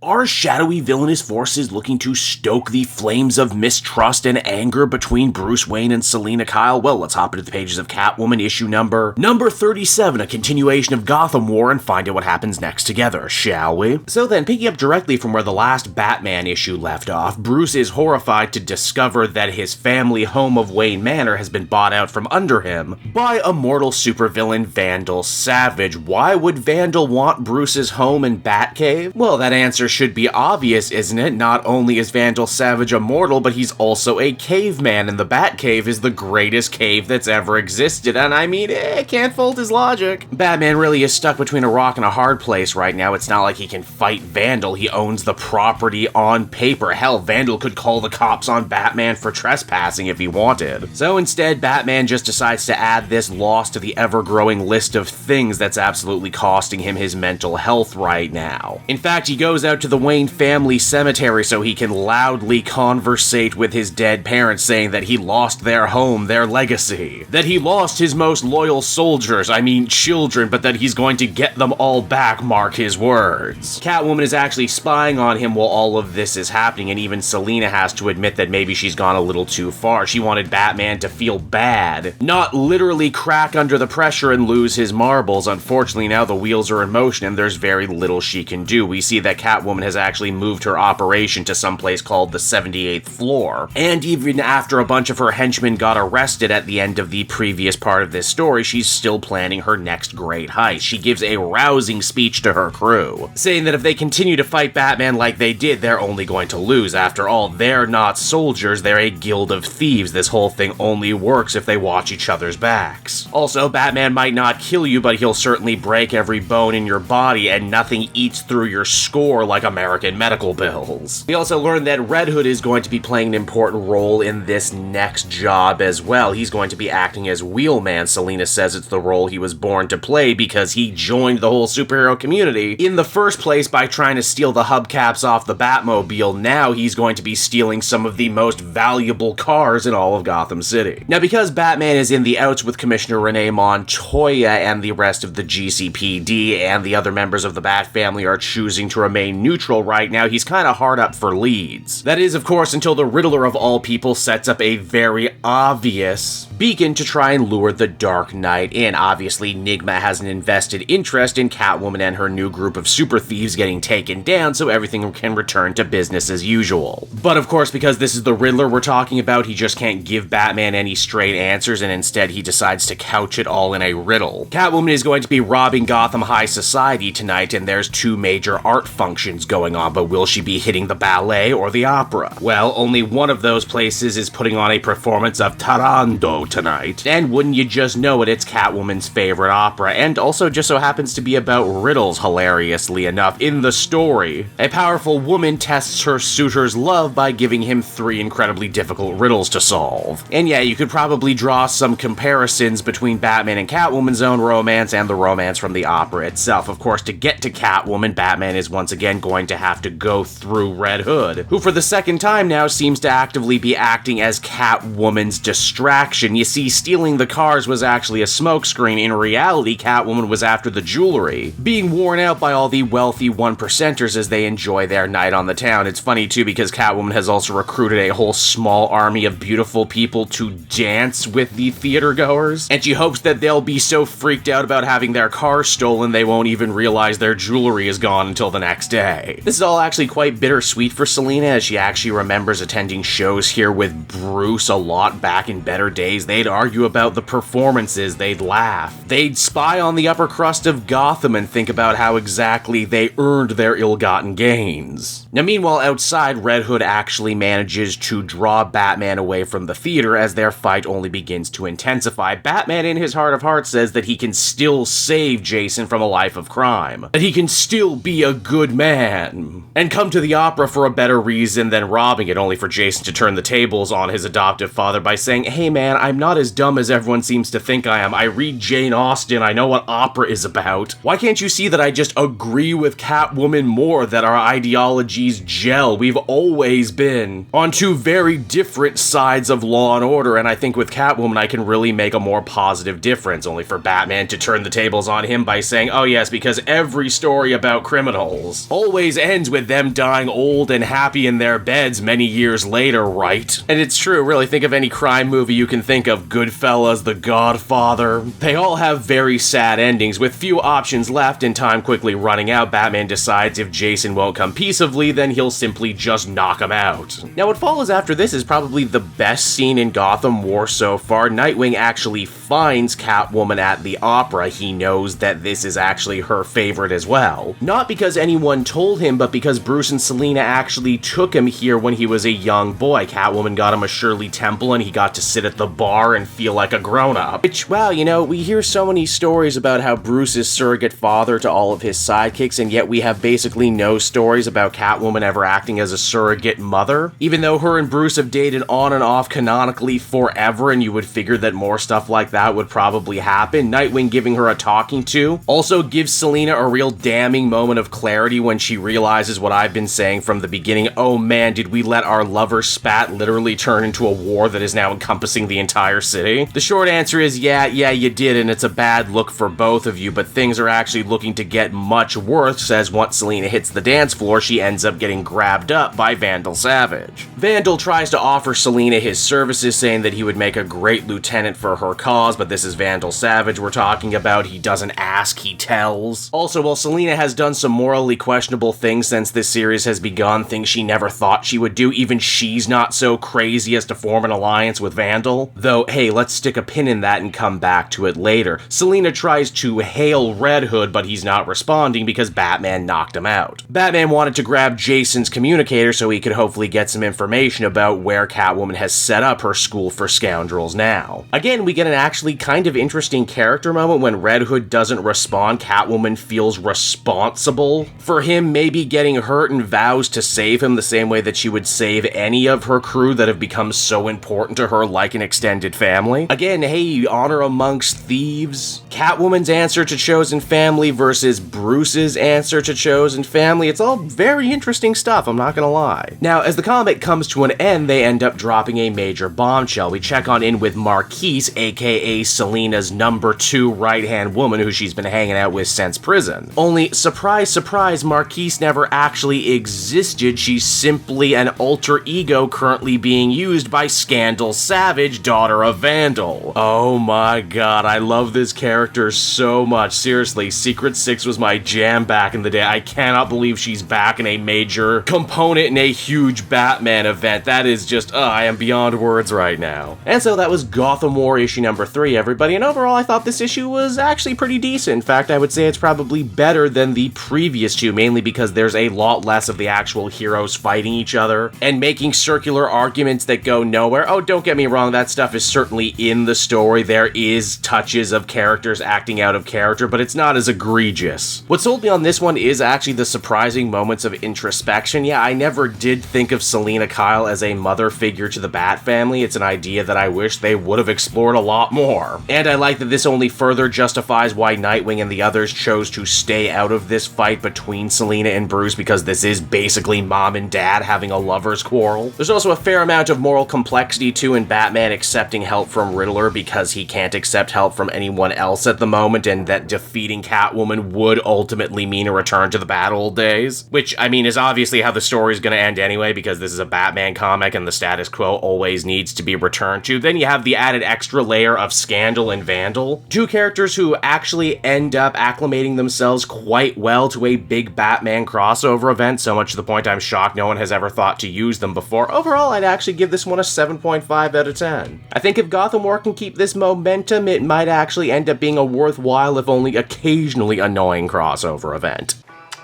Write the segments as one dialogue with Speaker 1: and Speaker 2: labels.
Speaker 1: Are shadowy villainous forces looking to stoke the flames of mistrust and anger between Bruce Wayne and Selina Kyle? Well, let's hop into the pages of Catwoman issue number 37, a continuation of Gotham War, and find out what happens next together, shall we? So then, picking up directly from where the last Batman issue left off, Bruce is horrified to discover that his family home of Wayne Manor has been bought out from under him by immortal supervillain Vandal Savage. Why would Vandal want Bruce's home in Batcave? Well, that answer should be obvious, isn't it? Not only is Vandal Savage immortal, but he's also a caveman, and the Batcave is the greatest cave that's ever existed, and I mean, can't fault his logic. Batman really is stuck between a rock and a hard place right now. It's not like he can fight Vandal. He owns the property on paper. Hell, Vandal could call the cops on Batman for trespassing if he wanted. So instead, Batman just decides to add this loss to the ever-growing list of things that's absolutely costing him his mental health right now. In fact, he goes out to the Wayne family cemetery so he can loudly conversate with his dead parents, saying that he lost their home, their legacy, that he lost his most loyal soldiers, I mean children, but that he's going to get them all back, mark his words. Catwoman is actually spying on him while all of this is happening, and even Selina has to admit that maybe she's gone a little too far. She wanted Batman to feel bad, not literally crack under the pressure and lose his marbles. Unfortunately, now the wheels are in motion and there's very little she can do. We see that Catwoman has actually moved her operation to some place called the 78th floor. And even after a bunch of her henchmen got arrested at the end of the previous part of this story, she's still planning her next great heist. She gives a rousing speech to her crew, saying that if they continue to fight Batman like they did, they're only going to lose. After all, they're not soldiers, they're a guild of thieves. This whole thing only works if they watch each other's backs. Also, Batman might not kill you, but he'll certainly break every bone in your body, and nothing eats through your score like American medical bills. We also learned that Red Hood is going to be playing an important role in this next job as well. He's going to be acting as Wheelman. Selina says it's the role he was born to play because he joined the whole superhero community in the first place by trying to steal the hubcaps off the Batmobile. Now he's going to be stealing some of the most valuable cars in all of Gotham City. Now, because Batman is in the outs with Commissioner Renee Montoya and the rest of the GCPD, and the other members of the Bat family are choosing to remain neutral right now, he's kind of hard up for leads. That is, of course, until the Riddler of all people sets up a very obvious beacon to try and lure the Dark Knight in. Obviously, Nigma has an invested interest in Catwoman and her new group of super thieves getting taken down, so everything can return to business as usual. But of course, because this is the Riddler we're talking about, he just can't give Batman any straight answers, and instead he decides to couch it all in a riddle. Catwoman is going to be robbing Gotham High Society tonight, and there's two major art functions going on, but will she be hitting the ballet or the opera? Well, only one of those places is putting on a performance of Taranto tonight, and wouldn't you just know it, it's Catwoman's favorite opera, and also just so happens to be about riddles, hilariously enough. In the story, a powerful woman tests her suitor's love by giving him 3 incredibly difficult riddles to solve. And yeah, you could probably draw some comparisons between Batman and Catwoman's own romance and the romance from the opera itself. Of course, to get to Catwoman, Batman is once again going to have to go through Red Hood, who for the second time now seems to actively be acting as Catwoman's distraction. You see, stealing the cars was actually a smokescreen. In reality, Catwoman was after the jewelry, being worn out by all the wealthy one-percenters as they enjoy their night on the town. It's funny too because Catwoman has also recruited a whole small army of beautiful people to dance with the theater goers, and she hopes that they'll be so freaked out about having their cars stolen they won't even realize their jewelry is gone until the next day. This is all actually quite bittersweet for Selina, as she actually remembers attending shows here with Bruce a lot back in better days. They'd argue about the performances, they'd laugh, they'd spy on the upper crust of Gotham and think about how exactly they earned their ill-gotten gains. Now meanwhile, outside, Red Hood actually manages to draw Batman away from the theater as their fight only begins to intensify. Batman in his heart of hearts says that he can still save Jason from a life of crime, that he can still be a good man, and come to the opera for a better reason than robbing it, only for Jason to turn the tables on his adoptive father by saying, "Hey man, I'm not as dumb as everyone seems to think I am. I read Jane Austen, I know what opera is about. Why can't you see that I just agree with Catwoman more, that our ideologies gel? We've always been on two very different sides of law and order, and I think with Catwoman I can really make a more positive difference," only for Batman to turn the tables on him by saying, "Oh yes, because every story about criminals always ends with them dying old and happy in their beds many years later, right? And it's true, really, think of any crime movie you can think of, Goodfellas, The Godfather. They all have very sad endings. With few options left and time quickly running out, Batman decides if Jason won't come peaceably, then he'll simply just knock him out. Now, what follows after this is probably the best scene in Gotham War so far. Nightwing actually finds Catwoman at the opera. He knows that this is actually her favorite as well. Not because anyone told him, but because Bruce and Selina actually took him here when he was a young boy. Catwoman got him a Shirley Temple and he got to sit at the bar and feel like a grown-up. Which, wow, you know, we hear so many stories about how Bruce is surrogate father to all of his sidekicks, and yet we have basically no stories about Catwoman ever acting as a surrogate mother. Even though her and Bruce have dated on and off canonically forever, and you would figure that more stuff like that would probably happen, Nightwing giving her a talking to also gives Selina a real damning moment of clarity when she realizes what I've been saying from the beginning. Oh man, did we let our lover spat literally turn into a war that is now encompassing the entire city? The short answer is yeah, you did, and it's a bad look for both of you, but things are actually looking to get much worse as once Selina hits the dance floor, she ends up getting grabbed up by Vandal Savage. Vandal tries to offer Selina his services, saying that he would make a great lieutenant for her cause, but this is Vandal Savage we're talking about. He doesn't ask, he tells. Also, while Selina has done some morally questionable things since this series has begun, things she never thought she would do, even she's not so crazy as to form an alliance with Vandal. Though, hey, let's stick a pin in that and come back to it later. Selina tries to hail Red Hood, but he's not responding because Batman knocked him out. Batman wanted to grab Jason's communicator so he could hopefully get some information about where Catwoman has set up her school for scoundrels now. Again, we get an actually kind of interesting character moment when Red Hood doesn't respond. Catwoman feels responsible for him maybe getting hurt and vows to save him the same way that she would save any of her crew that have become so important to her, like an extended family. Again, hey, honor amongst thieves. Catwoman's answer to chosen family versus Bruce's answer to chosen family. It's all very interesting stuff, I'm not gonna lie. Now, as the comic comes to an end, they end up dropping a major bombshell. We check on in with Marquise, aka Selina's number 2 right-hand woman who she's been hanging out with since prison. Only, surprise, surprise, Marquise never actually existed. She's simply an alter ego currently being used by Scandal Savage, daughter of Vandal. Oh my god, I love this character so much. Seriously, Secret 6 was my jam back in the day. I cannot believe she's back in a major component in a huge Batman event. That is just, I am beyond words right now. And so that was Gotham War issue number 3, everybody, and overall I thought this issue was actually pretty decent. In fact, I would say it's probably better than the previous two, mainly because there's a lot less of the actual heroes fighting each other and making circular arguments that go nowhere. Oh, don't get me wrong, that stuff is certainly in the story. There is touches of characters acting out of character, but it's not as egregious. What sold me on this one is actually the surprising moments of introspection. Yeah, I never did think of Selina Kyle as a mother figure to the Bat family. It's an idea that I wish they would have explored a lot more. And I like that this only further justifies why Nightwing and the others chose to stay out of this fight between Selina and Bruce, because this is basically mom and dad having a lover's quarrel. There's also a fair amount of moral complexity too in Batman accepting help from Riddler because he can't accept help from anyone else at the moment, and that defeating Catwoman would ultimately mean a return to the bad old days. Which, I mean, is obviously how the story's gonna end anyway, because this is a Batman comic and the status quo always needs to be returned to. Then you have the added extra layer of Scandal and Vandal, two characters who actually end up acclimating themselves quite well to a big Batman crossover event, so much to the point I'm shocked no one has ever thought to use them before. Overall, I'd actually give this one a 7.5 out of 10. I think if Gotham War can keep this momentum, it might actually end up being a worthwhile, if only occasionally annoying, crossover event.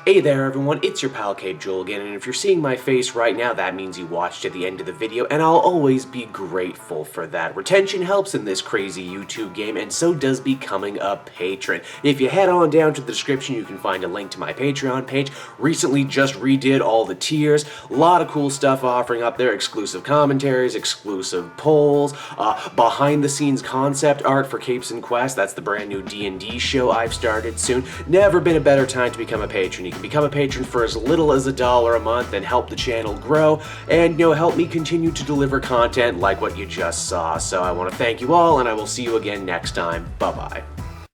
Speaker 1: Hey there everyone, it's your pal Cape Joel again, and if you're seeing my face right now, that means you watched to the end of the video, and I'll always be grateful for that. Retention helps in this crazy YouTube game, and so does becoming a patron. If you head on down to the description, you can find a link to my Patreon page. Recently just redid all the tiers, a lot of cool stuff offering up there, exclusive commentaries, exclusive polls, behind the scenes concept art for Capes and Quest. That's the brand new D&D show I've started soon. Never been a better time to become a patron. You can become a patron for as little as $1 a month and help the channel grow, and help me continue to deliver content like what you just saw. So I want to thank you all, and I will see you again next time. Bye bye.